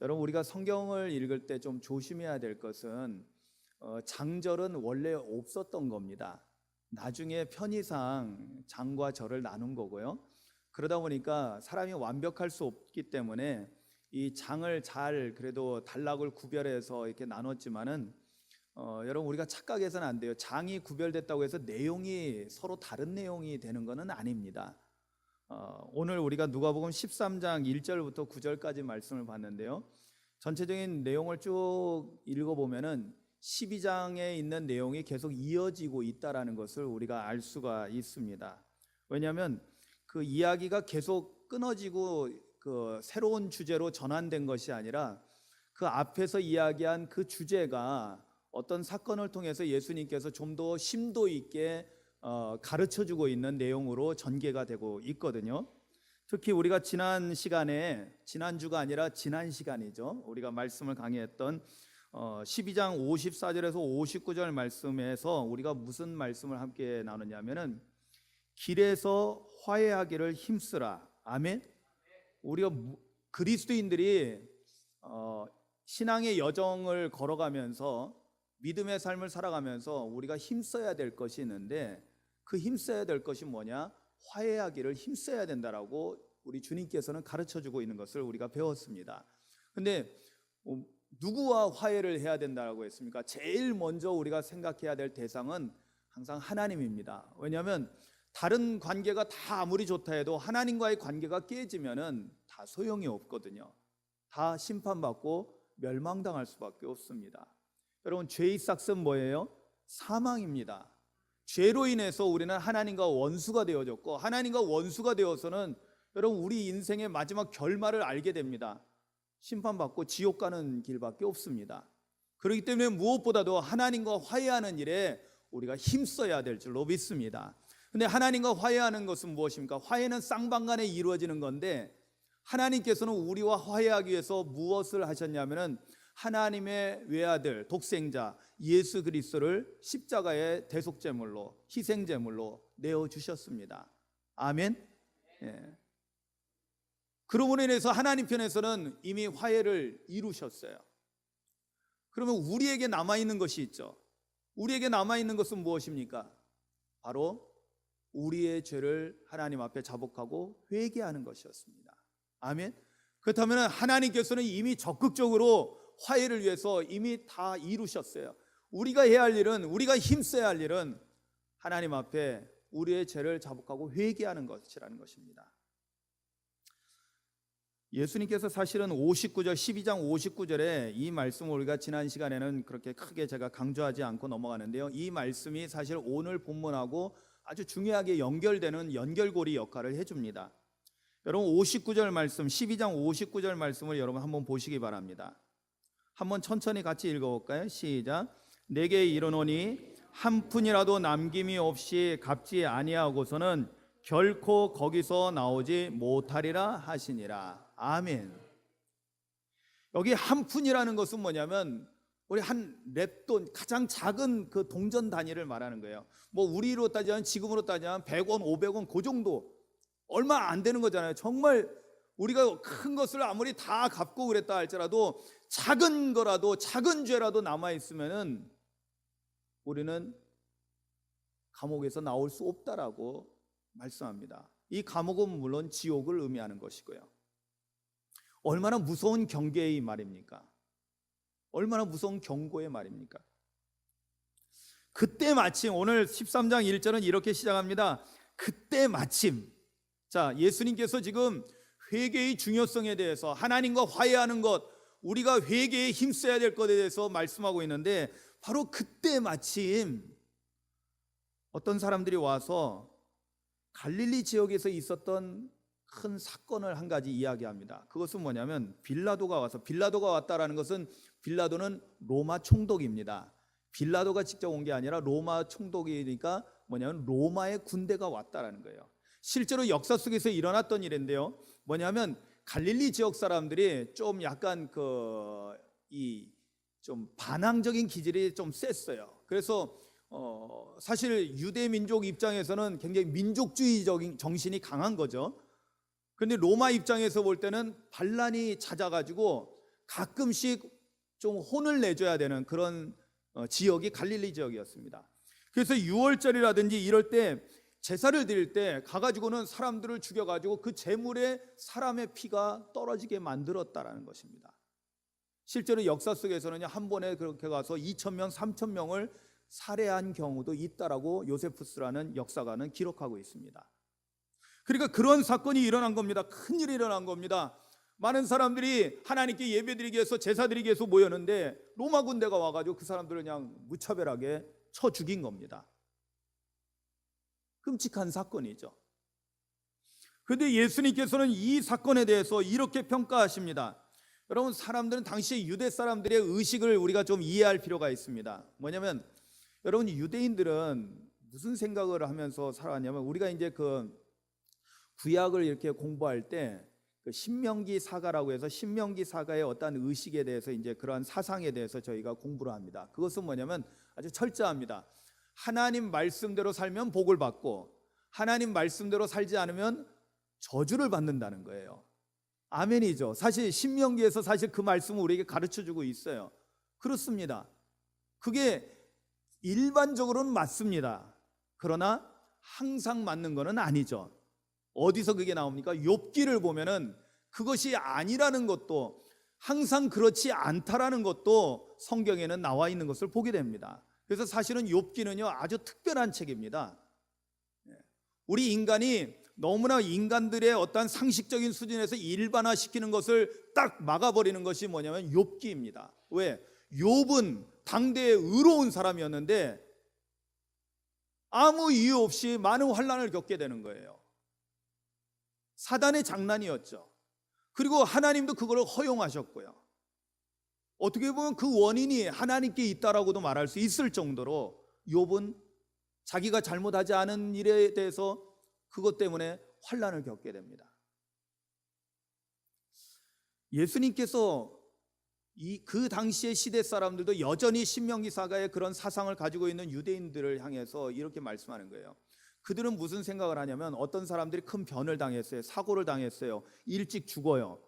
여러분, 우리가 성경을 읽을 때 좀 조심해야 될 것은 장절은 원래 없었던 겁니다. 나중에 편의상 장과 절을 나눈 거고요. 그러다 보니까 사람이 완벽할 수 없기 때문에 이 장을 잘 그래도 단락을 구별해서 이렇게 나눴지만은 여러분, 우리가 착각해서는 안 돼요. 장이 구별됐다고 해서 내용이 서로 다른 내용이 되는 것은 아닙니다. 오늘 우리가 누가복음 13장 1절부터 9절까지 말씀을 봤는데요, 전체적인 내용을 쭉 읽어보면은 12장에 있는 내용이 계속 이어지고 있다라는 것을 우리가 알 수가 있습니다. 왜냐하면 그 이야기가 계속 끊어지고 그 새로운 주제로 전환된 것이 아니라 그 앞에서 이야기한 그 주제가 어떤 사건을 통해서 예수님께서 좀 더 심도 있게 가르쳐주고 있는 내용으로 전개가 되고 있거든요. 특히 우리가 지난 시간에, 지난주가 아니라 지난 시간이죠, 우리가 말씀을 강의했던 12장 54절에서 59절 말씀에서 우리가 무슨 말씀을 함께 나누냐면은 길에서 화해하기를 힘쓰라. 아멘. 우리가 그리스도인들이 신앙의 여정을 걸어가면서 믿음의 삶을 살아가면서 우리가 힘써야 될 것이 있는데, 그 힘써야 될 것이 뭐냐? 화해하기를 힘써야 된다라고 우리 주님께서는 가르쳐주고 있는 것을 우리가 배웠습니다. 근데 누구와 화해를 해야 된다고 했습니까? 제일 먼저 우리가 생각해야 될 대상은 항상 하나님입니다. 왜냐하면 다른 관계가 다 아무리 좋다 해도 하나님과의 관계가 깨지면은 다 소용이 없거든요. 다 심판받고 멸망당할 수밖에 없습니다. 여러분, 죄의 삭은 뭐예요? 사망입니다. 죄로 인해서 우리는 하나님과 원수가 되어졌고, 하나님과 원수가 되어서는 여러분, 우리 인생의 마지막 결말을 알게 됩니다. 심판받고 지옥 가는 길밖에 없습니다. 그렇기 때문에 무엇보다도 하나님과 화해하는 일에 우리가 힘써야 될 줄로 믿습니다. 근데 하나님과 화해하는 것은 무엇입니까? 화해는 쌍방간에 이루어지는 건데, 하나님께서는 우리와 화해하기 위해서 무엇을 하셨냐면은 하나님의 외아들 독생자 예수 그리스도를 십자가의 대속제물로, 희생제물로 내어주셨습니다. 아멘. 예. 그러므로 인해서 하나님 편에서는 이미 화해를 이루셨어요. 그러면 우리에게 남아있는 것이 있죠. 우리에게 남아있는 것은 무엇입니까? 바로 우리의 죄를 하나님 앞에 자복하고 회개하는 것이었습니다. 아멘. 그렇다면 하나님께서는 이미 적극적으로 화해를 위해서 이미 다 이루셨어요. 우리가 해야 할 일은, 우리가 힘써야 할 일은 하나님 앞에 우리의 죄를 자복하고 회개하는 것이라는 것입니다. 예수님께서 사실은 59절, 12장 59절에 이 말씀을 우리가 지난 시간에는 그렇게 크게 제가 강조하지 않고 넘어가는데요, 이 말씀이 사실 오늘 본문하고 아주 중요하게 연결되는 연결고리 역할을 해줍니다. 여러분, 59절 말씀, 12장 59절 말씀을 여러분 한번 보시기 바랍니다. 한번 천천히 같이 읽어볼까요? 시작. 내게 이르노니 한 푼이라도 남김이 없이 갚지 아니하고서는 결코 거기서 나오지 못하리라 하시니라. 아멘. 여기 한 푼이라는 것은 뭐냐면 우리 한 랩돈, 가장 작은 그 동전 단위를 말하는 거예요. 뭐 우리로 따지면, 지금으로 따지면 100원, 500원 그 정도, 얼마 안 되는 거잖아요. 정말 우리가 큰 것을 아무리 다 갚고 그랬다 할지라도 작은 거라도, 작은 죄라도 남아있으면은 우리는 감옥에서 나올 수 없다라고 말씀합니다. 이 감옥은 물론 지옥을 의미하는 것이고요. 얼마나 무서운 경계의 말입니까? 얼마나 무서운 경고의 말입니까? 그때 마침, 오늘 13장 1절은 이렇게 시작합니다. 그때 마침. 자, 예수님께서 지금 회개의 중요성에 대해서, 하나님과 화해하는 것, 우리가 회개에 힘써야 될 것에 대해서 말씀하고 있는데, 바로 그때 마침 어떤 사람들이 와서 갈릴리 지역에서 있었던 큰 사건을 한 가지 이야기합니다. 그것은 뭐냐면 빌라도가 와서, 빌라도가 왔다라는 것은, 빌라도는 로마 총독입니다. 빌라도가 직접 온 게 아니라 로마 총독이니까 뭐냐면 로마의 군대가 왔다라는 거예요. 실제로 역사 속에서 일어났던 일인데요, 뭐냐면 갈릴리 지역 사람들이 좀 약간 좀 반항적인 기질이 좀 셌어요. 그래서 사실 유대 민족 입장에서는 굉장히 민족주의적인 정신이 강한 거죠. 그런데 로마 입장에서 볼 때는 반란이 잦아가지고 가끔씩 좀 혼을 내줘야 되는 그런 지역이 갈릴리 지역이었습니다. 그래서 6월절이라든지 이럴 때 제사를 드릴 때 가가지고는 사람들을 죽여가지고 그 제물에 사람의 피가 떨어지게 만들었다라는 것입니다. 실제로 역사 속에서는 한 번에 그렇게 가서 2,000명, 3,000명을 살해한 경우도 있다라고 요세푸스라는 역사가는 기록하고 있습니다. 그러니까 그런 사건이 일어난 겁니다. 큰일이 일어난 겁니다. 많은 사람들이 하나님께 예배드리기 위해서 제사드리기 위해서 모였는데 로마 군대가 와가지고 그 사람들을 그냥 무차별하게 쳐 죽인 겁니다. 끔찍한 사건이죠. 그런데 예수님께서는 이 사건에 대해서 이렇게 평가하십니다. 여러분, 사람들은 당시 유대 사람들의 의식을 우리가 좀 이해할 필요가 있습니다. 뭐냐면 여러분, 유대인들은 무슨 생각을 하면서 살았냐면, 우리가 이제 그 구약을 이렇게 공부할 때 그 신명기 사가라고 해서 신명기 사가의 어떤 의식에 대해서 이제 그러한 사상에 대해서 저희가 공부를 합니다. 그것은 뭐냐면 아주 철저합니다. 하나님 말씀대로 살면 복을 받고 하나님 말씀대로 살지 않으면 저주를 받는다는 거예요. 아멘이죠. 사실 신명기에서 사실 그 말씀을 우리에게 가르쳐주고 있어요. 그렇습니다. 그게 일반적으로는 맞습니다. 그러나 항상 맞는 것은 아니죠. 어디서 그게 나옵니까? 욥기를 보면은 그것이 아니라는 것도, 항상 그렇지 않다라는 것도 성경에는 나와 있는 것을 보게 됩니다. 그래서 사실은 욥기는요 아주 특별한 책입니다. 우리 인간이 너무나 인간들의 어떤 상식적인 수준에서 일반화시키는 것을 딱 막아버리는 것이 뭐냐면 욥기입니다. 왜? 욥은 당대에 의로운 사람이었는데 아무 이유 없이 많은 환난을 겪게 되는 거예요. 사단의 장난이었죠. 그리고 하나님도 그걸 허용하셨고요. 어떻게 보면 그 원인이 하나님께 있다라고도 말할 수 있을 정도로 욥은 자기가 잘못하지 않은 일에 대해서 그것 때문에 환난을 겪게 됩니다. 예수님께서 그 당시의 시대 사람들도 여전히 신명기 사가의 그런 사상을 가지고 있는 유대인들을 향해서 이렇게 말씀하는 거예요. 그들은 무슨 생각을 하냐면, 어떤 사람들이 큰 변을 당했어요. 사고를 당했어요. 일찍 죽어요.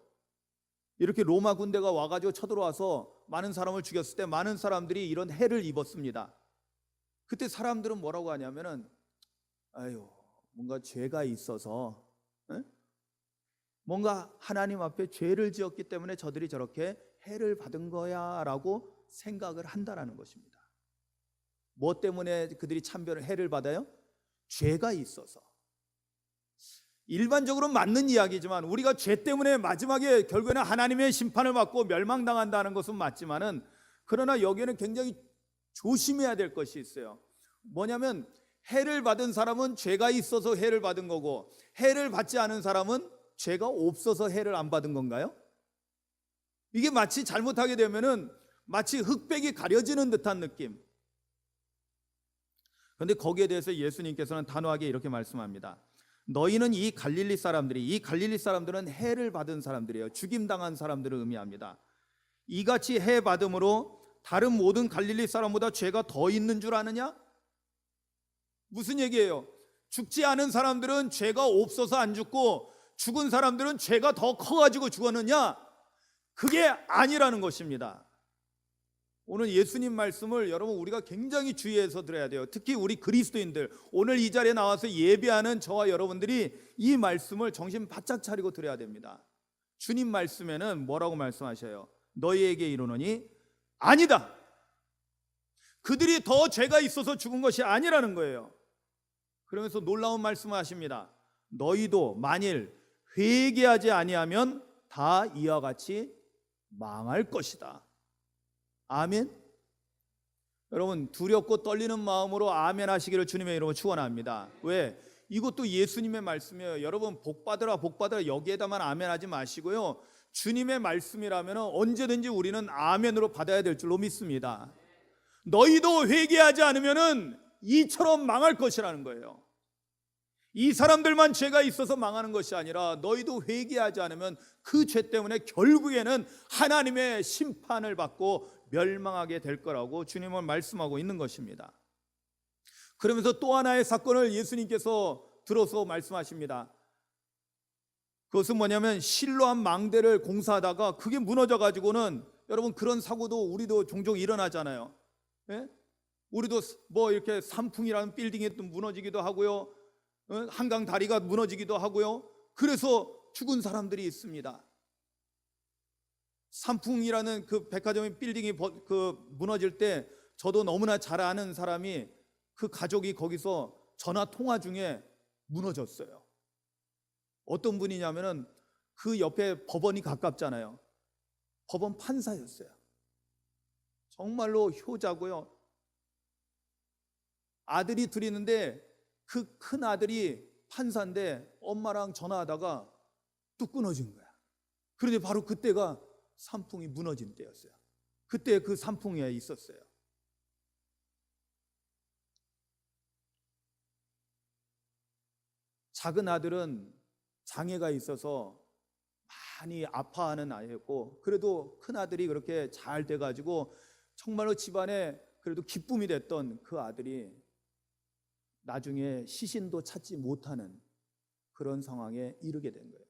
이렇게 로마 군대가 와가지고 쳐들어와서 많은 사람을 죽였을 때 많은 사람들이 이런 해를 입었습니다. 그때 사람들은 뭐라고 하냐면은, 아유, 뭔가 죄가 있어서, 뭔가 하나님 앞에 죄를 지었기 때문에 저들이 저렇게 해를 받은 거야 라고 생각을 한다라는 것입니다. 뭐 때문에 그들이 참변을 해를 받아요? 죄가 있어서. 일반적으로 맞는 이야기지만 우리가 죄 때문에 마지막에 결국에는 하나님의 심판을 받고 멸망당한다는 것은 맞지만은, 그러나 여기에는 굉장히 조심해야 될 것이 있어요. 뭐냐면 해를 받은 사람은 죄가 있어서 해를 받은 거고, 해를 받지 않은 사람은 죄가 없어서 해를 안 받은 건가요? 이게 마치 잘못하게 되면은 마치 흑백이 가려지는 듯한 느낌. 그런데 거기에 대해서 예수님께서는 단호하게 이렇게 말씀합니다. 너희는 이 갈릴리 사람들은 해를 받은 사람들이에요. 죽임당한 사람들을 의미합니다. 이같이 해 받음으로 다른 모든 갈릴리 사람보다 죄가 더 있는 줄 아느냐? 무슨 얘기예요? 죽지 않은 사람들은 죄가 없어서 안 죽고 죽은 사람들은 죄가 더 커가지고 죽었느냐? 그게 아니라는 것입니다. 오늘 예수님 말씀을 여러분 우리가 굉장히 주의해서 들어야 돼요. 특히 우리 그리스도인들, 오늘 이 자리에 나와서 예배하는 저와 여러분들이 이 말씀을 정신 바짝 차리고 들어야 됩니다. 주님 말씀에는 뭐라고 말씀하셔요? 너희에게 이르노니 아니다. 그들이 더 죄가 있어서 죽은 것이 아니라는 거예요. 그러면서 놀라운 말씀을 하십니다. 너희도 만일 회개하지 아니하면 다 이와 같이 망할 것이다. 아멘. 여러분, 두렵고 떨리는 마음으로 아멘 하시기를 주님의 이름으로 축원합니다. 왜? 이것도 예수님의 말씀이에요. 여러분, 복 받으라 여기에다만 아멘 하지 마시고요, 주님의 말씀이라면 언제든지 우리는 아멘으로 받아야 될 줄로 믿습니다. 너희도 회개하지 않으면 이처럼 망할 것이라는 거예요. 이 사람들만 죄가 있어서 망하는 것이 아니라 너희도 회개하지 않으면 그 죄 때문에 결국에는 하나님의 심판을 받고 멸망하게 될 거라고 주님은 말씀하고 있는 것입니다. 그러면서 또 하나의 사건을 예수님께서 들어서 말씀하십니다. 그것은 뭐냐면 실로암 망대를 공사하다가 그게 무너져 가지고는, 여러분 그런 사고도 우리도 종종 일어나잖아요. 예? 우리도 뭐 이렇게 산풍이라는 빌딩이 무너지기도 하고요, 한강 다리가 무너지기도 하고요. 그래서 죽은 사람들이 있습니다. 산풍이라는 그 백화점의 빌딩이 무너질 때 저도 너무나 잘 아는 사람이, 그 가족이 거기서 전화 통화 중에 무너졌어요. 어떤 분이냐면은 그 옆에 법원이 가깝잖아요. 법원 판사였어요. 정말로 효자고요. 아들이 둘이 있는데 그 큰 아들이 판사인데 엄마랑 전화하다가 뚝 끊어진 거야. 그런데 바로 그때가 산풍이 무너진 때였어요. 그때 그 산풍에 있었어요. 작은 아들은 장애가 있어서 많이 아파하는 아이였고, 그래도 큰 아들이 그렇게 잘 돼가지고 정말로 집안에 그래도 기쁨이 됐던 그 아들이 나중에 시신도 찾지 못하는 그런 상황에 이르게 된 거예요.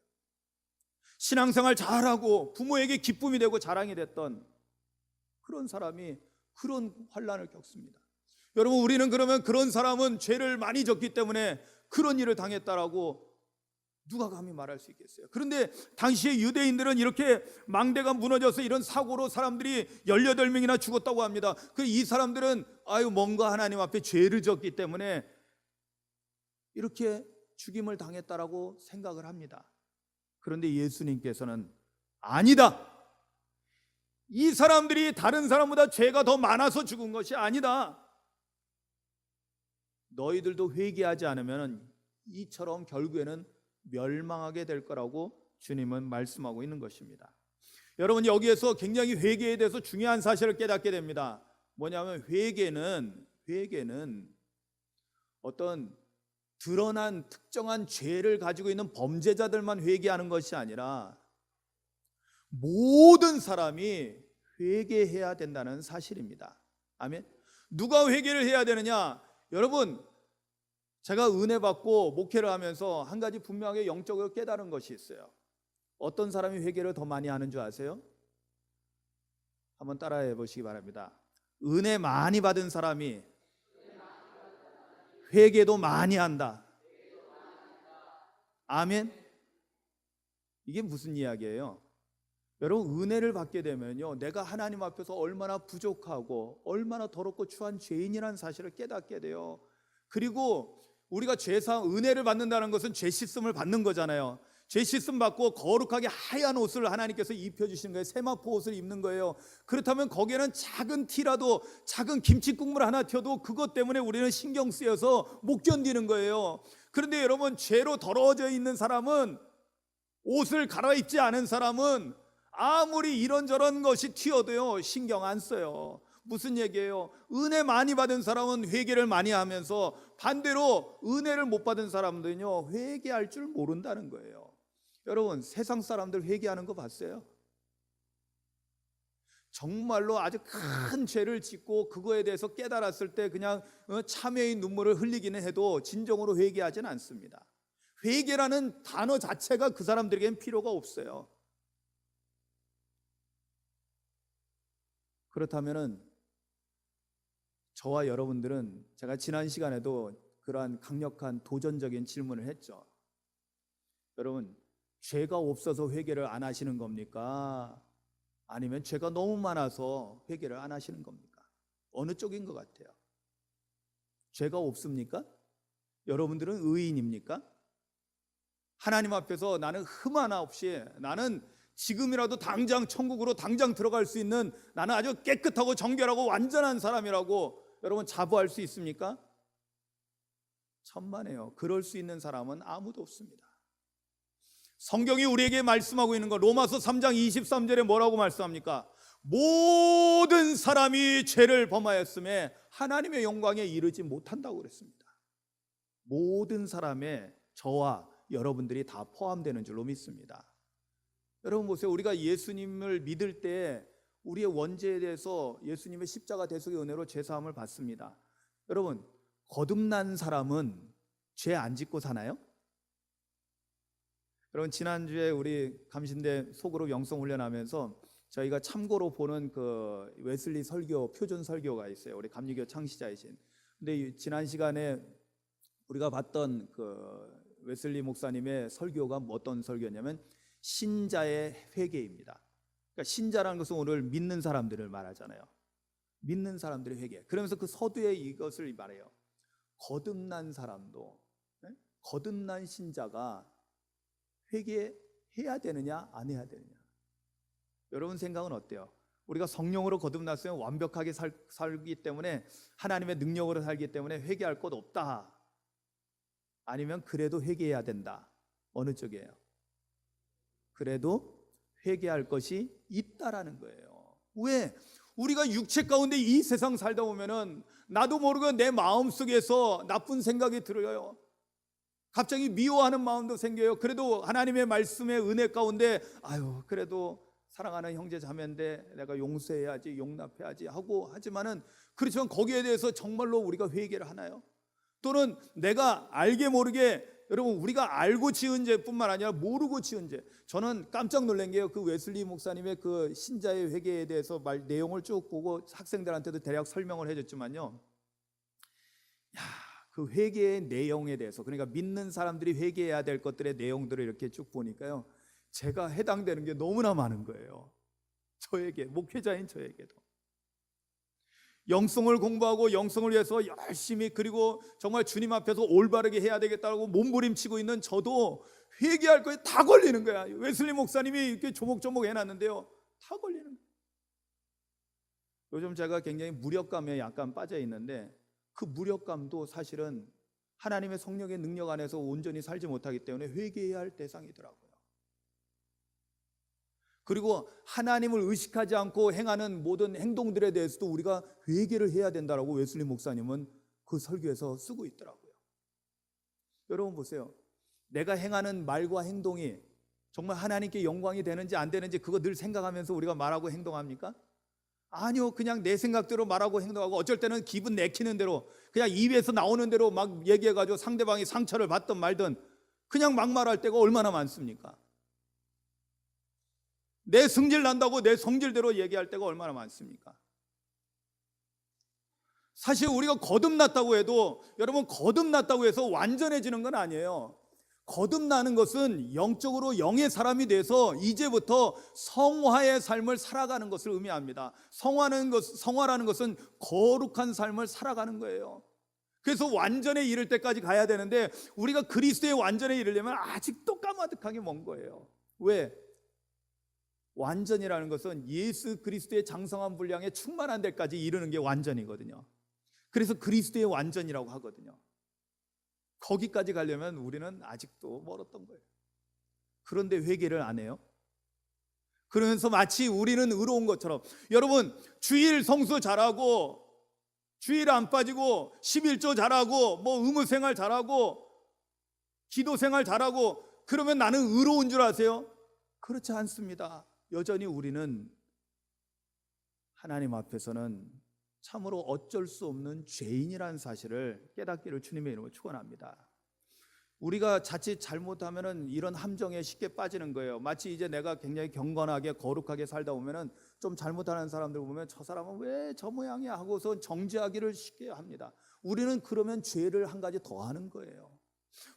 신앙생활 잘하고 부모에게 기쁨이 되고 자랑이 됐던 그런 사람이 그런 환난을 겪습니다. 여러분, 우리는 그러면 그런 사람은 죄를 많이 졌기 때문에 그런 일을 당했다라고 누가 감히 말할 수 있겠어요? 그런데 당시의 유대인들은 이렇게 망대가 무너져서 이런 사고로 사람들이 18명이나 죽었다고 합니다. 이 사람들은 뭔가 하나님 앞에 죄를 졌기 때문에 이렇게 죽임을 당했다라고 생각을 합니다. 그런데 예수님께서는 아니다, 이 사람들이 다른 사람보다 죄가 더 많아서 죽은 것이 아니다. 너희들도 회개하지 않으면 이처럼 결국에는 멸망하게 될 거라고 주님은 말씀하고 있는 것입니다. 여러분, 여기에서 굉장히 회개에 대해서 중요한 사실을 깨닫게 됩니다. 뭐냐면 회개는 어떤 드러난 특정한 죄를 가지고 있는 범죄자들만 회개하는 것이 아니라 모든 사람이 회개해야 된다는 사실입니다. 아멘. 누가 회개를 해야 되느냐? 여러분, 제가 은혜 받고 목회를 하면서 한 가지 분명하게 영적으로 깨달은 것이 있어요. 어떤 사람이 회개를 더 많이 하는 줄 아세요? 한번 따라해 보시기 바랍니다. 은혜 많이 받은 사람이 회개도 많이 한다. 아멘. 이게 무슨 이야기예요? 여러분, 은혜를 받게 되면요, 내가 하나님 앞에서 얼마나 부족하고 얼마나 더럽고 추한 죄인이라는 사실을 깨닫게 돼요. 그리고 우리가 은혜를 받는다는 것은 죄 씻음을 받는 거잖아요. 죄 씻음 받고 거룩하게 하얀 옷을 하나님께서 입혀주시는 거예요. 세마포 옷을 입는 거예요. 그렇다면 거기에는 작은 티라도, 작은 김치 국물 하나 튀어도 그것 때문에 우리는 신경 쓰여서 못 견디는 거예요. 그런데 여러분, 죄로 더러워져 있는 사람은, 옷을 갈아입지 않은 사람은 아무리 이런저런 것이 튀어도요 신경 안 써요. 무슨 얘기예요? 은혜 많이 받은 사람은 회개를 많이 하면서, 반대로 은혜를 못 받은 사람들은요 회개할 줄 모른다는 거예요. 여러분, 세상 사람들 회개하는 거 봤어요? 정말로 아주 큰 죄를 짓고 그거에 대해서 깨달았을 때 그냥 참회의 눈물을 흘리기는 해도 진정으로 회개하지는 않습니다. 회개라는 단어 자체가 그 사람들에게는 필요가 없어요. 그렇다면은 저와 여러분들은, 제가 지난 시간에도 그러한 강력한 도전적인 질문을 했죠. 여러분, 죄가 없어서 회개를 안 하시는 겁니까? 아니면 죄가 너무 많아서 회개를 안 하시는 겁니까? 어느 쪽인 것 같아요? 죄가 없습니까? 여러분들은 의인입니까? 하나님 앞에서 나는 흠 하나 없이, 나는 지금이라도 당장 천국으로 당장 들어갈 수 있는, 나는 아주 깨끗하고 정결하고 완전한 사람이라고 여러분 자부할 수 있습니까? 천만에요. 그럴 수 있는 사람은 아무도 없습니다. 성경이 우리에게 말씀하고 있는 것, 로마서 3장 23절에 뭐라고 말씀합니까? 모든 사람이 죄를 범하였음에 하나님의 영광에 이르지 못한다고 그랬습니다. 모든 사람의, 저와 여러분들이 다 포함되는 줄로 믿습니다. 여러분 보세요. 우리가 예수님을 믿을 때 우리의 원죄에 대해서 예수님의 십자가 대속의 은혜로 죄사함을 받습니다. 여러분, 거듭난 사람은 죄 안 짓고 사나요? 여러분, 지난주에 우리 감신대 소그룹 영성 훈련하면서 저희가 참고로 보는 그 웨슬리 설교, 표준 설교가 있어요. 우리 감리교 창시자이신. 근데 지난 시간에 우리가 봤던 그 웨슬리 목사님의 설교가 어떤 설교냐면 신자의 회개입니다. 그러니까 신자라는 것은 오늘 믿는 사람들을 말하잖아요. 믿는 사람들의 회개. 그러면서 그 서두에 이것을 말해요. 거듭난 사람도, 거듭난 신자가 회개해야 되느냐 안 해야 되느냐. 여러분 생각은 어때요? 우리가 성령으로 거듭났으면 완벽하게 살기 때문에, 하나님의 능력으로 살기 때문에 회개할 것 없다, 아니면 그래도 회개해야 된다? 어느 쪽이에요? 그래도 회개할 것이 있다라는 거예요. 왜? 우리가 육체 가운데 이 세상 살다 보면은 나도 모르게 내 마음속에서 나쁜 생각이 들어요. 갑자기 미워하는 마음도 생겨요. 그래도 하나님의 말씀의 은혜 가운데 그래도 사랑하는 형제 자매인데 내가 용서해야지, 용납해야지 하고 하지만은, 그렇지만 거기에 대해서 정말로 우리가 회개를 하나요? 또는 내가 알게 모르게, 여러분, 우리가 알고 지은 죄뿐만 아니라 모르고 지은 죄. 저는 깜짝 놀란 게요, 그 웨슬리 목사님의 그 신자의 회개에 대해서 내용을 쭉 보고 학생들한테도 대략 설명을 해줬지만요, 그 회개의 내용에 대해서, 그러니까 믿는 사람들이 회개해야 될 것들의 내용들을 이렇게 쭉 보니까요, 제가 해당되는 게 너무나 많은 거예요. 저에게, 목회자인 저에게도. 영성을 공부하고 영성을 위해서 열심히, 그리고 정말 주님 앞에서 올바르게 해야 되겠다고 몸부림치고 있는 저도 회개할 거에 다 걸리는 거야. 웨슬리 목사님이 이렇게 조목조목 해놨는데요, 다 걸리는 거야. 요즘 제가 굉장히 무력감에 약간 빠져 있는데, 그 무력감도 사실은 하나님의 성령의 능력 안에서 온전히 살지 못하기 때문에 회개해야 할 대상이더라고요. 그리고 하나님을 의식하지 않고 행하는 모든 행동들에 대해서도 우리가 회개를 해야 된다라고 웨슬리 목사님은 그 설교에서 쓰고 있더라고요. 여러분 보세요. 내가 행하는 말과 행동이 정말 하나님께 영광이 되는지 안 되는지 그거 늘 생각하면서 우리가 말하고 행동합니까? 아니요. 그냥 내 생각대로 말하고 행동하고, 어쩔 때는 기분 내키는 대로 그냥 입에서 나오는 대로 막 얘기해가지고 상대방이 상처를 받든 말든 그냥 막 말할 때가 얼마나 많습니까? 내 성질 난다고 내 성질대로 얘기할 때가 얼마나 많습니까? 사실 우리가 거듭났다고 해도, 여러분, 거듭났다고 해서 완전해지는 건 아니에요. 거듭나는 것은 영적으로 영의 사람이 돼서 이제부터 성화의 삶을 살아가는 것을 의미합니다. 성화라는 것은 거룩한 삶을 살아가는 거예요. 그래서 완전에 이를 때까지 가야 되는데, 우리가 그리스도의 완전에 이르려면 아직도 까마득하게 먼 거예요. 왜? 완전이라는 것은 예수 그리스도의 장성한 분량에 충만한 데까지 이르는 게 완전이거든요. 그래서 그리스도의 완전이라고 하거든요. 거기까지 가려면 우리는 아직도 멀었던 거예요. 그런데 회개를 안 해요. 그러면서 마치 우리는 의로운 것처럼, 여러분, 주일 성수 잘하고 주일 안 빠지고 11조 잘하고 뭐 의무생활 잘하고 기도생활 잘하고 그러면 나는 의로운 줄 아세요? 그렇지 않습니다. 여전히 우리는 하나님 앞에서는 참으로 어쩔 수 없는 죄인이라는 사실을 깨닫기를 주님의 이름으로 축원합니다. 우리가 자칫 잘못하면은 이런 함정에 쉽게 빠지는 거예요. 마치 이제 내가 굉장히 경건하게 거룩하게 살다 보면은 좀 잘못하는 사람들 보면 저 사람은 왜 저 모양이야 하고서 정죄하기를 쉽게 합니다. 우리는 그러면 죄를 한 가지 더 하는 거예요.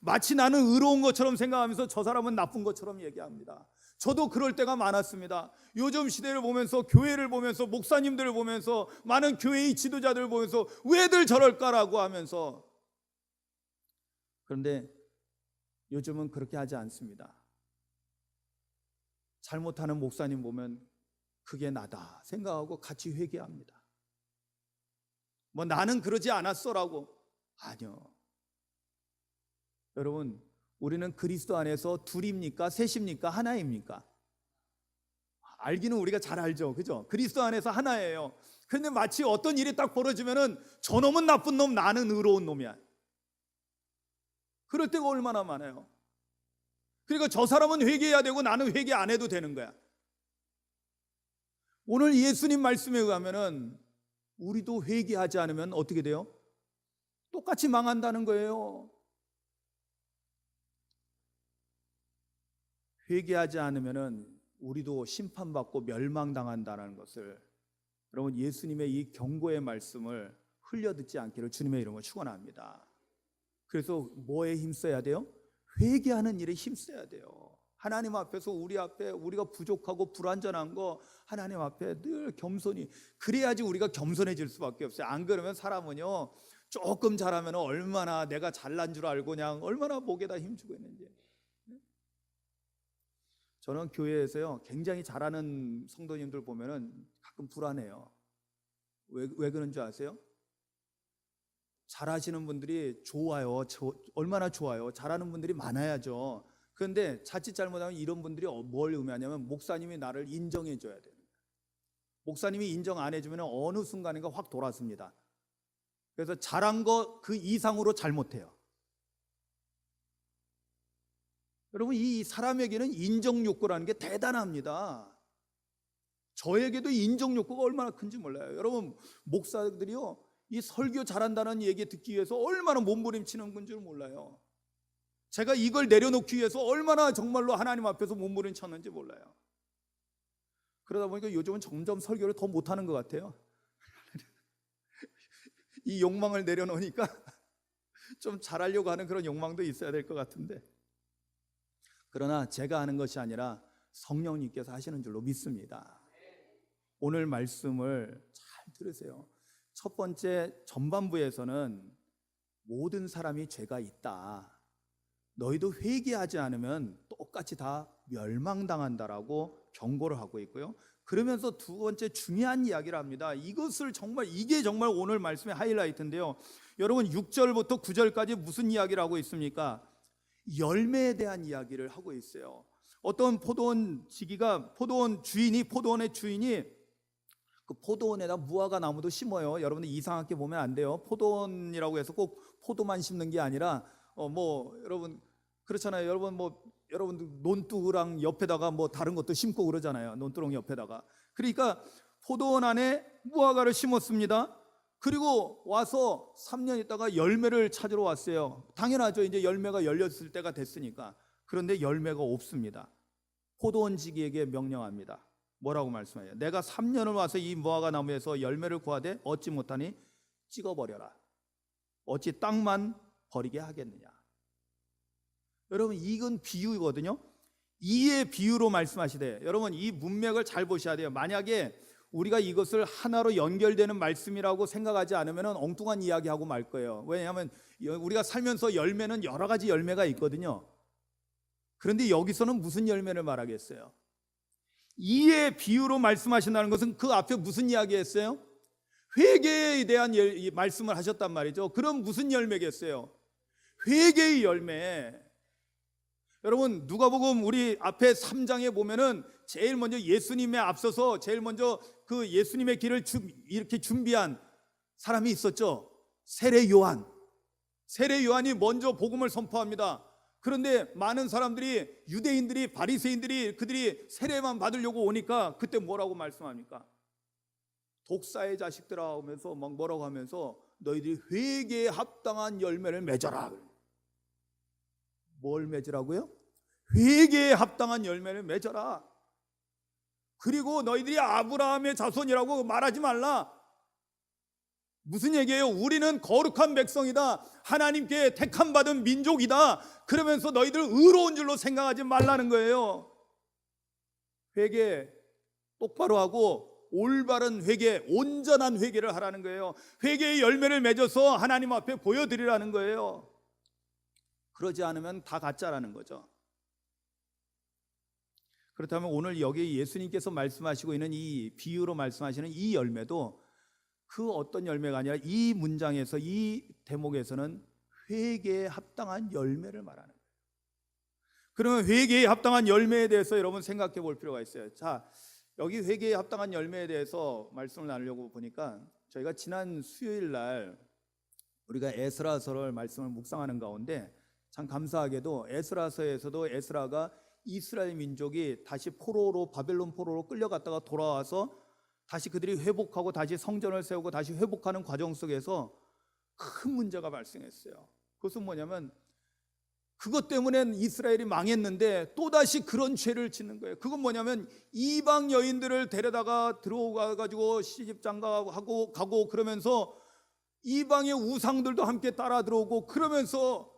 마치 나는 의로운 것처럼 생각하면서 저 사람은 나쁜 것처럼 얘기합니다. 저도 그럴 때가 많았습니다. 요즘 시대를 보면서, 교회를 보면서, 목사님들을 보면서, 많은 교회의 지도자들을 보면서 왜들 저럴까라고 하면서, 그런데 요즘은 그렇게 하지 않습니다. 잘못하는 목사님 보면 그게 나다 생각하고 같이 회개합니다. 뭐 나는 그러지 않았어라고. 아니요. 여러분, 우리는 그리스도 안에서 둘입니까? 셋입니까? 하나입니까? 알기는 우리가 잘 알죠. 그죠? 그리스도 안에서 하나예요. 그런데 마치 어떤 일이 딱 벌어지면은 저놈은 나쁜 놈, 나는 의로운 놈이야. 그럴 때가 얼마나 많아요. 그러니까 저 사람은 회개해야 되고 나는 회개 안 해도 되는 거야. 오늘 예수님 말씀에 의하면은 우리도 회개하지 않으면 어떻게 돼요? 똑같이 망한다는 거예요. 회개하지 않으면은 우리도 심판받고 멸망당한다는 것을, 여러분, 예수님의 이 경고의 말씀을 흘려듣지 않기를 주님의 이름으로 축원합니다. 그래서 뭐에 힘써야 돼요? 회개하는 일에 힘써야 돼요. 하나님 앞에서 우리가 부족하고 불완전한 거 하나님 앞에 늘 겸손히, 그래야지 우리가 겸손해질 수밖에 없어요. 안 그러면 사람은요, 조금 잘하면 얼마나 내가 잘난 줄 알고 그냥 얼마나 목에다 힘주고 있는지. 저는 교회에서요, 굉장히 잘하는 성도님들 보면은 가끔 불안해요. 왜 그런 줄 아세요? 잘하시는 분들이 좋아요. 얼마나 좋아요. 잘하는 분들이 많아야죠. 그런데 자칫 잘못하면 이런 분들이 뭘 의미하냐면 목사님이 나를 인정해 줘야 돼요. 목사님이 인정 안 해주면 어느 순간인가 확 돌아섭니다. 그래서 잘한 거 그 이상으로 잘못해요. 여러분, 이 사람에게는 인정 욕구라는 게 대단합니다. 저에게도 인정 욕구가 얼마나 큰지 몰라요. 여러분, 목사들이요, 이 설교 잘한다는 얘기 듣기 위해서 얼마나 몸부림치는 건지 몰라요. 제가 이걸 내려놓기 위해서 얼마나 정말로 하나님 앞에서 몸부림쳤는지 몰라요. 그러다 보니까 요즘은 점점 설교를 더 못하는 것 같아요. 이 욕망을 내려놓으니까 좀 잘하려고 하는 그런 욕망도 있어야 될 것 같은데, 그러나 제가 하는 것이 아니라 성령님께서 하시는 줄로 믿습니다. 오늘 말씀을 잘 들으세요. 첫 번째 전반부에서는 모든 사람이 죄가 있다, 너희도 회개하지 않으면 똑같이 다 멸망당한다라고 경고를 하고 있고요. 그러면서 두 번째 중요한 이야기를 합니다. 이게 정말 오늘 말씀의 하이라이트인데요. 여러분, 6절부터 9절까지 무슨 이야기를 하고 있습니까? 열매에 대한 이야기를 하고 있어요. 어떤 포도원의 주인이 그 포도원에다 무화과 나무도 심어요. 여러분들 이상하게 보면 안 돼요. 포도원이라고 해서 꼭 포도만 심는 게 아니라 여러분 그렇잖아요. 여러분들 논두랑 옆에다가 다른 것도 심고 그러잖아요. 논두렁 옆에다가. 그러니까 포도원 안에 무화과를 심었습니다. 그리고 와서 3년 있다가 열매를 찾으러 왔어요. 당연하죠. 이제 열매가 열렸을 때가 됐으니까. 그런데 열매가 없습니다. 포도원지기에게 명령합니다. 뭐라고 말씀해요? 내가 3년을 와서 이 무화과 나무에서 열매를 구하되 얻지 못하니 찍어버려라. 어찌 땅만 버리게 하겠느냐. 여러분, 이건 비유거든요. 이의 비유로 말씀하시되, 여러분 이 문맥을 잘 보셔야 돼요. 만약에 우리가 이것을 하나로 연결되는 말씀이라고 생각하지 않으면 엉뚱한 이야기하고 말 거예요. 왜냐하면 우리가 살면서 열매는 여러 가지 열매가 있거든요. 그런데 여기서는 무슨 열매를 말하겠어요? 이의 비유로 말씀하신다는 것은 그 앞에 무슨 이야기했어요? 회개에 대한 말씀을 하셨단 말이죠. 그럼 무슨 열매겠어요? 회개의 열매. 여러분, 누가복음 우리 앞에 3장에 보면은 제일 먼저 예수님에 앞서서 제일 먼저 그 예수님의 길을 이렇게 준비한 사람이 있었죠. 세례 요한이 먼저 복음을 선포합니다. 그런데 많은 사람들이, 유대인들이, 바리새인들이 그들이 세례만 받으려고 오니까 그때 뭐라고 말씀합니까? 독사의 자식들아 하면서 막 뭐라고 하면서 너희들이 회개에 합당한 열매를 맺어라. 뭘 맺으라고요? 회개에 합당한 열매를 맺어라. 그리고 너희들이 아브라함의 자손이라고 말하지 말라. 무슨 얘기예요? 우리는 거룩한 백성이다, 하나님께 택함받은 민족이다, 그러면서 너희들 의로운 줄로 생각하지 말라는 거예요. 회개 똑바로 하고 올바른 회개, 온전한 회개를 하라는 거예요. 회개의 열매를 맺어서 하나님 앞에 보여드리라는 거예요. 그러지 않으면 다 가짜라는 거죠. 그렇다면 오늘 여기 예수님께서 말씀하시고 있는 이 비유로 말씀하시는 이 열매도 그 어떤 열매가 아니라 이 문장에서, 이 대목에서는 회개에 합당한 열매를 말하는 거예요. 그러면 회개에 합당한 열매에 대해서 여러분 생각해 볼 필요가 있어요. 자, 여기 회개에 합당한 열매에 대해서 말씀을 나누려고 보니까 저희가 지난 수요일 날 우리가 에스라서를 말씀을 묵상하는 가운데 참 감사하게도 에스라서에서도 에스라가 이스라엘 민족이 다시 바벨론 포로로 끌려갔다가 돌아와서 다시 그들이 회복하고 다시 성전을 세우고 다시 회복하는 과정 속에서 큰 문제가 발생했어요. 그것은 뭐냐면 그것 때문에 이스라엘이 망했는데 또다시 그런 죄를 짓는 거예요. 그건 뭐냐면 이방 여인들을 데려다가 들어가 가지고 시집장가하고 가고 그러면서 이방의 우상들도 함께 따라 들어오고 그러면서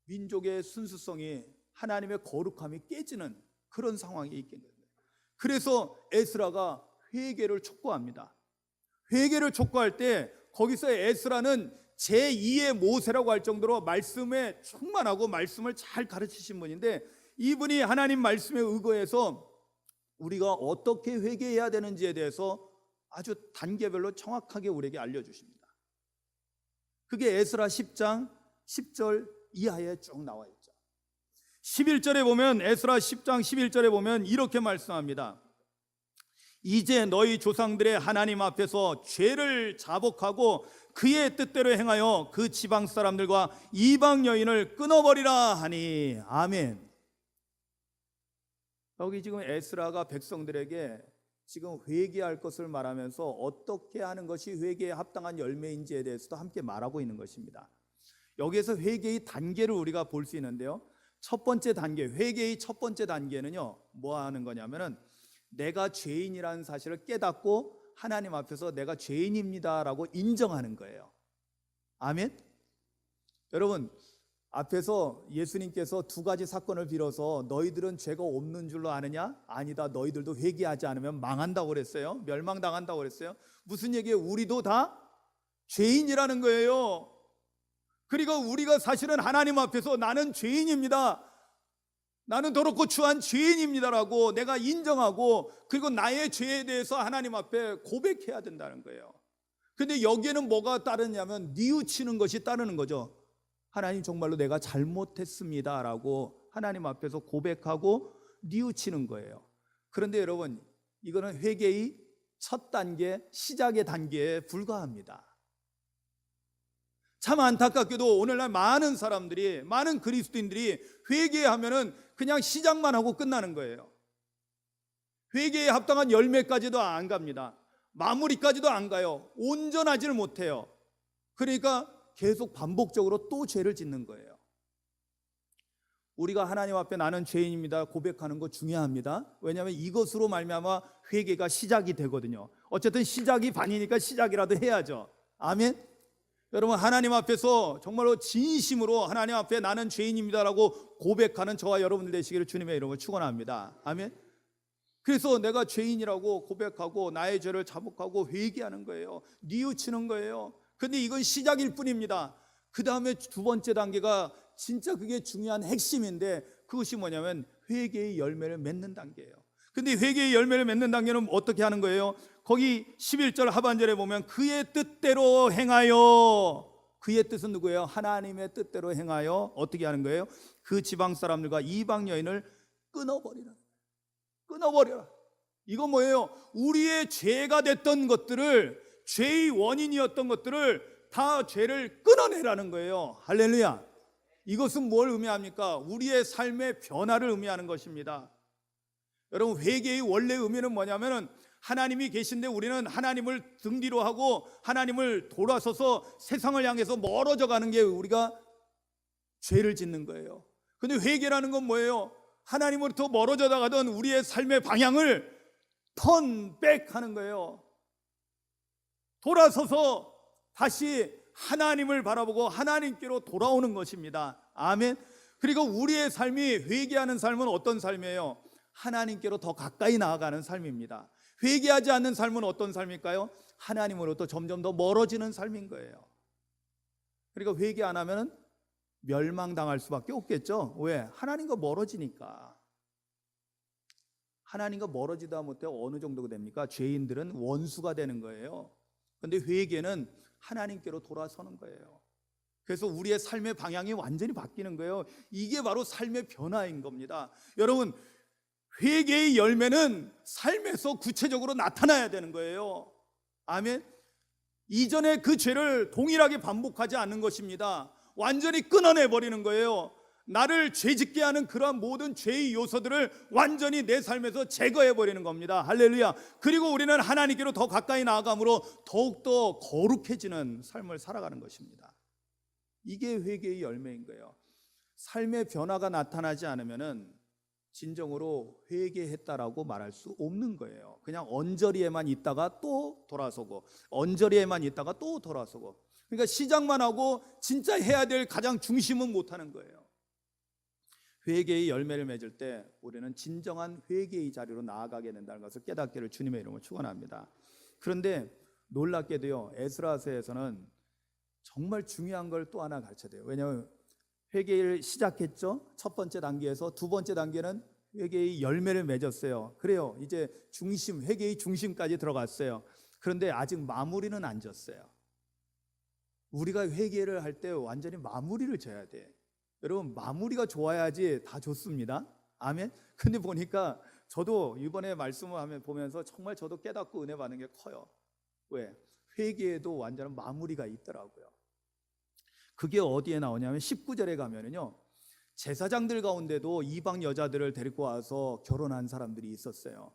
민족의 순수성이, 하나님의 거룩함이 깨지는 그런 상황이 있겠는 거예요. 그래서 에스라가 회개를 촉구합니다. 회개를 촉구할 때 거기서 에스라는 제2의 모세라고 할 정도로 말씀에 충만하고 말씀을 잘 가르치신 분인데, 이분이 하나님 말씀에 의거해서 우리가 어떻게 회개해야 되는지에 대해서 아주 단계별로 정확하게 우리에게 알려주십니다. 그게 에스라 10장 10절 이하에 쭉 나와 있죠. 11절에 보면, 에스라 10장 11절에 보면 이렇게 말씀합니다. 이제 너희 조상들의 하나님 앞에서 죄를 자복하고 그의 뜻대로 행하여 그 지방 사람들과 이방 여인을 끊어버리라 하니. 아멘. 여기 지금 에스라가 백성들에게 지금 회개할 것을 말하면서 어떻게 하는 것이 회개에 합당한 열매인지에 대해서도 함께 말하고 있는 것입니다. 여기에서 회개의 단계를 우리가 볼 수 있는데요, 첫 번째 단계, 회개의 첫 번째 단계는요, 뭐 하는 거냐면은 내가 죄인이라는 사실을 깨닫고 하나님 앞에서 내가 죄인입니다라고 인정하는 거예요. 아멘. 여러분, 앞에서 예수님께서 두 가지 사건을 빌어서 너희들은 죄가 없는 줄로 아느냐? 아니다, 너희들도 회개하지 않으면 망한다고 그랬어요. 멸망당한다고 그랬어요. 무슨 얘기예요? 우리도 다 죄인이라는 거예요. 그리고 우리가 사실은 하나님 앞에서 나는 죄인입니다, 나는 더럽고 추한 죄인입니다라고 내가 인정하고, 그리고 나의 죄에 대해서 하나님 앞에 고백해야 된다는 거예요. 근데 여기에는 뭐가 따르냐면 뉘우치는 것이 따르는 거죠. 하나님, 정말로 내가 잘못했습니다라고 하나님 앞에서 고백하고 뉘우치는 거예요. 그런데 여러분, 이거는 회개의 첫 단계, 시작의 단계에 불과합니다. 참 안타깝게도 오늘날 많은 사람들이, 많은 그리스도인들이 회개하면은 그냥 시작만 하고 끝나는 거예요. 회개에 합당한 열매까지도 안 갑니다. 마무리까지도 안 가요. 온전하지를 못해요. 그러니까 계속 반복적으로 또 죄를 짓는 거예요. 우리가 하나님 앞에 나는 죄인입니다 고백하는 거 중요합니다. 왜냐하면 이것으로 말미암아 회개가 시작이 되거든요. 어쨌든 시작이 반이니까 시작이라도 해야죠. 아멘. 여러분, 하나님 앞에서 정말로 진심으로 하나님 앞에 나는 죄인입니다라고 고백하는 저와 여러분들 되시기를 주님의 이름으로 축원합니다. 아멘. 그래서 내가 죄인이라고 고백하고 나의 죄를 자복하고 회개하는 거예요. 뉘우치는 거예요. 근데 이건 시작일 뿐입니다. 그 다음에 두 번째 단계가 진짜 그게 중요한 핵심인데, 그것이 뭐냐면 회개의 열매를 맺는 단계예요. 근데 회개의 열매를 맺는 단계는 어떻게 하는 거예요? 거기 11절 하반절에 보면 그의 뜻대로 행하여, 그의 뜻은 누구예요? 하나님의 뜻대로 행하여 어떻게 하는 거예요? 그 지방 사람들과 이방 여인을 끊어버리라. 끊어버려라. 이거 뭐예요? 우리의 죄가 됐던 것들을, 죄의 원인이었던 것들을 다 죄를 끊어내라는 거예요. 할렐루야. 이것은 뭘 의미합니까? 우리의 삶의 변화를 의미하는 것입니다. 여러분, 회개의 원래 의미는 뭐냐면은 하나님이 계신데 우리는 하나님을 등 뒤로 하고 하나님을 돌아서서 세상을 향해서 멀어져 가는 게 우리가 죄를 짓는 거예요. 근데 회개라는 건 뭐예요? 하나님으로부터 멀어져 나가던 우리의 삶의 방향을 턴백 하는 거예요. 돌아서서 다시 하나님을 바라보고 하나님께로 돌아오는 것입니다. 아멘. 그리고 우리의 삶이, 회개하는 삶은 어떤 삶이에요? 하나님께로 더 가까이 나아가는 삶입니다. 회개하지 않는 삶은 어떤 삶일까요? 하나님으로부터 점점 더 멀어지는 삶인 거예요. 그러니까 회개 안 하면 멸망당할 수밖에 없겠죠. 왜? 하나님과 멀어지니까. 하나님과 멀어지다 못해 어느 정도가 됩니까? 죄인들은 원수가 되는 거예요. 그런데 회개는 하나님께로 돌아서는 거예요. 그래서 우리의 삶의 방향이 완전히 바뀌는 거예요. 이게 바로 삶의 변화인 겁니다. 여러분, 회개의 열매는 삶에서 구체적으로 나타나야 되는 거예요. 아멘. 이전에 그 죄를 동일하게 반복하지 않는 것입니다. 완전히 끊어내버리는 거예요. 나를 죄짓게 하는 그러한 모든 죄의 요소들을 완전히 내 삶에서 제거해버리는 겁니다. 할렐루야. 그리고 우리는 하나님께로 더 가까이 나아감으로 더욱더 거룩해지는 삶을 살아가는 것입니다. 이게 회개의 열매인 거예요. 삶의 변화가 나타나지 않으면은 진정으로 회개했다라고 말할 수 없는 거예요. 그냥 언저리에만 있다가 또 돌아서고, 언저리에만 있다가 또 돌아서고. 그러니까 시작만 하고 진짜 해야 될 가장 중심은 못하는 거예요. 회개의 열매를 맺을 때 우리는 진정한 회개의 자리로 나아가게 된다는 것을 깨닫기를 주님의 이름으로 축원합니다. 그런데 놀랍게도요, 에스라서에서는 정말 중요한 걸 또 하나 가르쳐야 돼요. 왜냐하면 회개를 시작했죠. 첫 번째 단계에서 두 번째 단계는 회개의 열매를 맺었어요. 그래요. 이제 중심, 회개의 중심까지 들어갔어요. 그런데 아직 마무리는 안 졌어요. 우리가 회개를 할 때 완전히 마무리를 져야 돼. 여러분, 마무리가 좋아야지 다 좋습니다. 아멘. 근데 보니까 저도 이번에 말씀을 보면서 정말 저도 깨닫고 은혜 받는 게 커요. 왜? 회개에도 완전한 마무리가 있더라고요. 그게 어디에 나오냐면 19절에 가면은요, 제사장들 가운데도 이방 여자들을 데리고 와서 결혼한 사람들이 있었어요.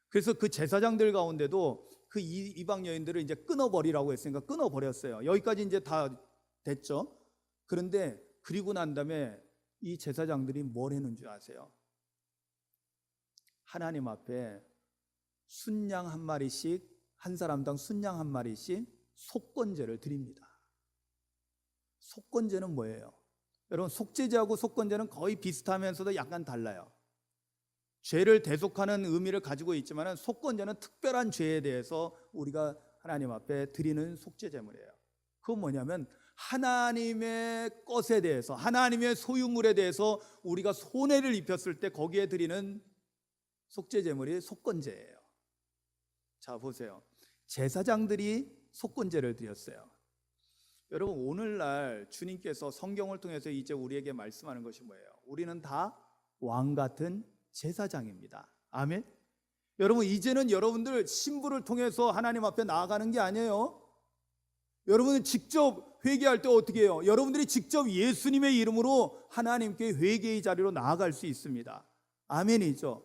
그래서 그 제사장들 가운데도 그 이방 여인들을 이제 끊어버리라고 했으니까 끊어버렸어요. 여기까지 이제 다 됐죠. 그런데 그리고 난 다음에 이 제사장들이 뭘 했는 줄 아세요? 하나님 앞에 순양 한 마리씩, 한 사람당 순양 한 마리씩 속건제를 드립니다. 속건제는 뭐예요? 여러분, 속죄제하고 속건제는 거의 비슷하면서도 약간 달라요. 죄를 대속하는 의미를 가지고 있지만 속건제는 특별한 죄에 대해서 우리가 하나님 앞에 드리는 속죄제물이에요. 그건 뭐냐면 하나님의 것에 대해서, 하나님의 소유물에 대해서 우리가 손해를 입혔을 때 거기에 드리는 속죄제물이 속건제예요. 자, 보세요. 제사장들이 속건제를 드렸어요. 여러분, 오늘날 주님께서 성경을 통해서 이제 우리에게 말씀하는 것이 뭐예요? 우리는 다 왕 같은 제사장입니다. 아멘. 여러분, 이제는 여러분들 신부를 통해서 하나님 앞에 나아가는 게 아니에요. 여러분은 직접 회개할 때 어떻게 해요? 여러분들이 직접 예수님의 이름으로 하나님께 회개의 자리로 나아갈 수 있습니다. 아멘이죠.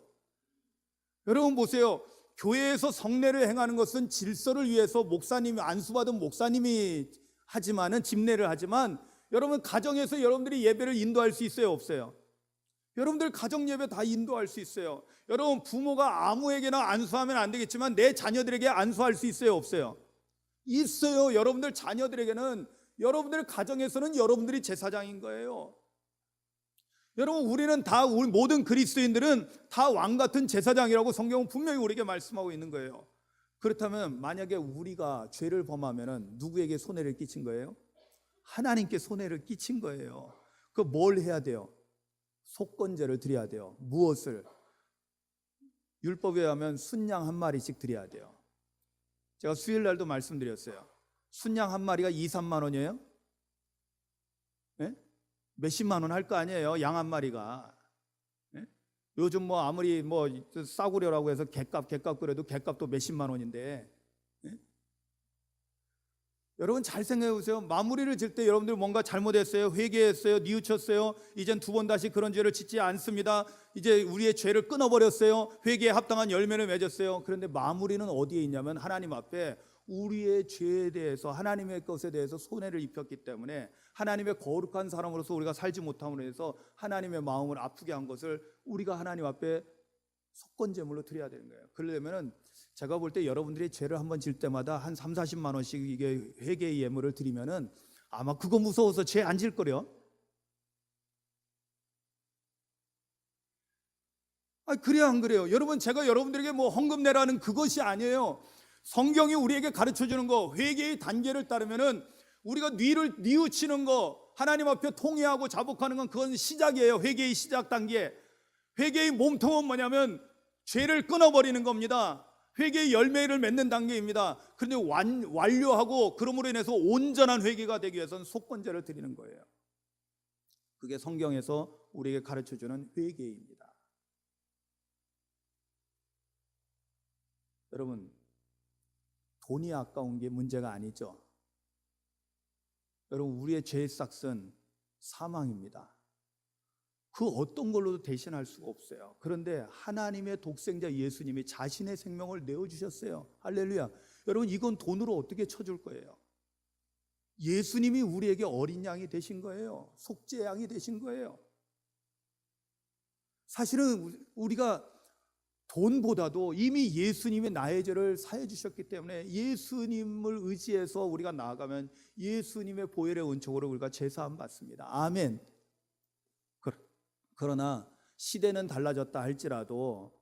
여러분 보세요. 교회에서 성례를 행하는 것은 질서를 위해서 목사님이, 안수받은 목사님이 하지만은, 집례를 하지만, 여러분 가정에서 여러분들이 예배를 인도할 수 있어요, 없어요? 여러분들 가정 예배 다 인도할 수 있어요. 여러분 부모가 아무에게나 안수하면 안 되겠지만 내 자녀들에게 안수할 수 있어요, 없어요? 있어요. 여러분들 자녀들에게는, 여러분들 가정에서는 여러분들이 제사장인 거예요. 여러분, 우리는 다, 우리 모든 그리스도인들은 다 왕 같은 제사장이라고 성경은 분명히 우리에게 말씀하고 있는 거예요. 그렇다면 만약에 우리가 죄를 범하면 누구에게 손해를 끼친 거예요? 하나님께 손해를 끼친 거예요. 그 뭘 해야 돼요? 속건제를 드려야 돼요. 무엇을? 율법에 하면 순양 한 마리씩 드려야 돼요. 제가 수요일 날도 말씀드렸어요. 순양 한 마리가 2, 3만 원이에요? 네? 몇십만 원 할 거 아니에요, 양 한 마리가. 네? 요즘 뭐 아무리 뭐 싸구려라고 해서 갯값 그래도 갯값도 몇십만 원인데. 네? 여러분 잘 생각해 보세요. 마무리를 질 때 여러분들 뭔가 잘못했어요, 회개했어요, 뉘우쳤어요, 이젠 두 번 다시 그런 죄를 짓지 않습니다, 이제 우리의 죄를 끊어버렸어요, 회개에 합당한 열매를 맺었어요. 그런데 마무리는 어디에 있냐면 하나님 앞에 우리의 죄에 대해서, 하나님의 것에 대해서 손해를 입혔기 때문에 하나님의 거룩한 사람으로서 우리가 살지 못함으로 해서 하나님의 마음을 아프게 한 것을 우리가 하나님 앞에 속건제물로 드려야 되는 거예요. 그러려면 제가 볼 때 여러분들이 죄를 한번 질 때마다 한 3, 40만 원씩 이게 회개의 예물을 드리면은 아마 그거 무서워서 죄 안 질 거려. 그래요, 안 그래요? 여러분, 제가 여러분들에게 뭐 헌금 내라는 그것이 아니에요. 성경이 우리에게 가르쳐 주는 거, 회개의 단계를 따르면은 우리가 뉘우치는 거, 하나님 앞에 통회하고 자복하는 건 그건 시작이에요. 회개의 시작 단계. 회개의 몸통은 뭐냐면 죄를 끊어버리는 겁니다. 회개의 열매를 맺는 단계입니다. 그런데 완료하고 그러므로 인해서 온전한 회개가 되기 위해서는 속건제를 드리는 거예요. 그게 성경에서 우리에게 가르쳐주는 회개입니다. 여러분, 돈이 아까운 게 문제가 아니죠. 여러분, 우리의 죄의 싹은 사망입니다. 그 어떤 걸로도 대신할 수가 없어요. 그런데 하나님의 독생자 예수님이 자신의 생명을 내어주셨어요. 할렐루야. 여러분, 이건 돈으로 어떻게 쳐줄 거예요? 예수님이 우리에게 어린 양이 되신 거예요. 속죄 양이 되신 거예요. 사실은 우리가 돈보다도 이미 예수님이 나의 죄를 사해 주셨기 때문에 예수님을 의지해서 우리가 나아가면 예수님의 보혈의 은총으로 우리가 제사함 받습니다. 아멘. 그러나 시대는 달라졌다 할지라도,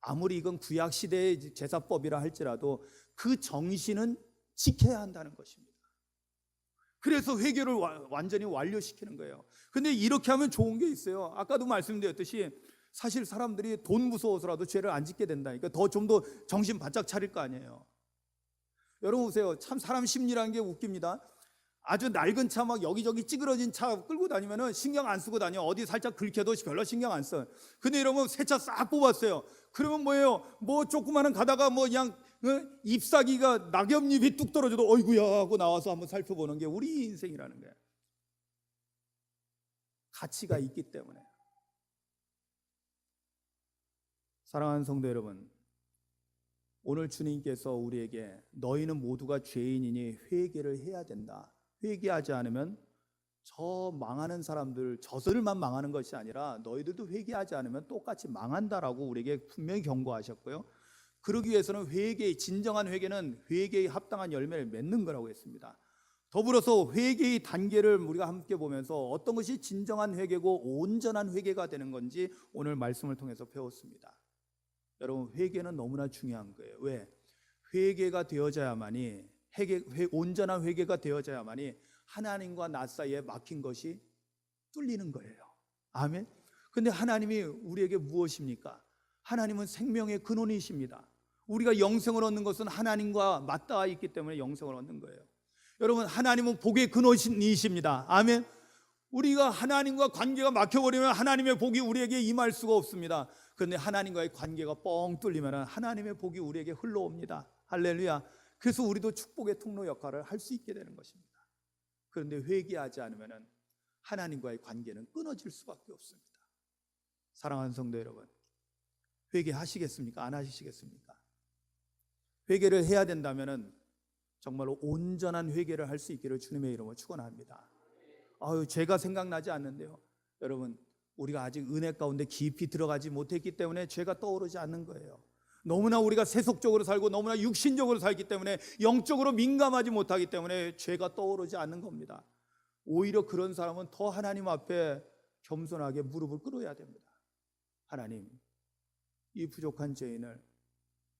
아무리 이건 구약 시대의 제사법이라 할지라도 그 정신은 지켜야 한다는 것입니다. 그래서 회개를 완전히 완료시키는 거예요. 근데 이렇게 하면 좋은 게 있어요. 아까도 말씀드렸듯이 사실 사람들이 돈 무서워서라도 죄를 안 짓게 된다니까. 좀 더 정신 바짝 차릴 거 아니에요. 여러분 보세요. 참 사람 심리라는 게 웃깁니다. 아주 낡은 차, 막 여기저기 찌그러진 차 끌고 다니면은 신경 안 쓰고 다녀. 어디 살짝 긁혀도 별로 신경 안 써. 근데 이러면 새 차 싹 뽑았어요. 그러면 뭐예요? 뭐 조그마한 가다가 뭐 그냥 잎사귀가 낙엽잎이 뚝 떨어져도 어이구야 하고 나와서 한번 살펴보는 게 우리 인생이라는 거예요. 가치가 있기 때문에. 사랑하는 성도 여러분, 오늘 주님께서 우리에게 너희는 모두가 죄인이니 회개를 해야 된다. 회개하지 않으면 저 망하는 사람들, 저들만 망하는 것이 아니라 너희들도 회개하지 않으면 똑같이 망한다라고 우리에게 분명히 경고하셨고요. 그러기 위해서는 진정한 회개는 회개에 합당한 열매를 맺는 거라고 했습니다. 더불어서 회개의 단계를 우리가 함께 보면서 어떤 것이 진정한 회개고 온전한 회개가 되는 건지 오늘 말씀을 통해서 배웠습니다. 여러분, 회개는 너무나 중요한 거예요. 왜? 회개가 되어져야만이, 온전한 회개가 되어져야만이 하나님과 나 사이에 막힌 것이 뚫리는 거예요. 아멘. 근데 하나님이 우리에게 무엇입니까? 하나님은 생명의 근원이십니다. 우리가 영생을 얻는 것은 하나님과 맞닿아 있기 때문에 영생을 얻는 거예요. 여러분, 하나님은 복의 근원이십니다. 아멘. 우리가 하나님과 관계가 막혀버리면 하나님의 복이 우리에게 임할 수가 없습니다. 그런데 하나님과의 관계가 뻥 뚫리면 하나님의 복이 우리에게 흘러옵니다. 할렐루야. 그래서 우리도 축복의 통로 역할을 할 수 있게 되는 것입니다. 그런데 회개하지 않으면 하나님과의 관계는 끊어질 수밖에 없습니다. 사랑하는 성도 여러분, 회개하시겠습니까? 안 하시겠습니까? 회개를 해야 된다면 정말로 온전한 회개를 할 수 있기를 주님의 이름으로 축원합니다. 죄가 생각나지 않는데요. 여러분, 우리가 아직 은혜 가운데 깊이 들어가지 못했기 때문에 죄가 떠오르지 않는 거예요. 너무나 우리가 세속적으로 살고 너무나 육신적으로 살기 때문에, 영적으로 민감하지 못하기 때문에 죄가 떠오르지 않는 겁니다. 오히려 그런 사람은 더 하나님 앞에 겸손하게 무릎을 꿇어야 됩니다. 하나님, 이 부족한 죄인을,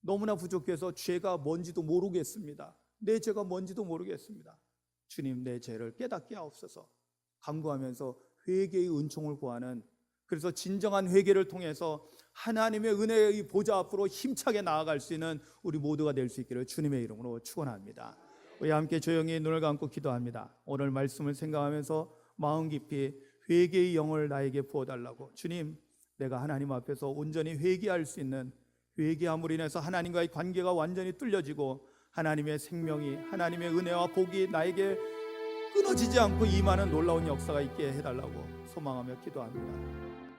너무나 부족해서 죄가 뭔지도 모르겠습니다. 내 죄가 뭔지도 모르겠습니다. 주님, 내 죄를 깨닫게 하옵소서. 간구하면서 회개의 은총을 구하는, 그래서 진정한 회개를 통해서 하나님의 은혜의 보좌 앞으로 힘차게 나아갈 수 있는 우리 모두가 될 수 있기를 주님의 이름으로 축원합니다. 우리 함께 조용히 눈을 감고 기도합니다. 오늘 말씀을 생각하면서 마음 깊이 회개의 영을 나에게 부어달라고. 주님, 내가 하나님 앞에서 온전히 회개할 수 있는, 회개함으로 인해서 하나님과의 관계가 완전히 뚫려지고 하나님의 생명이, 하나님의 은혜와 복이 나에게 끊어지지 않고 임하는 놀라운 역사가 있게 해달라고 소망하며 기도합니다.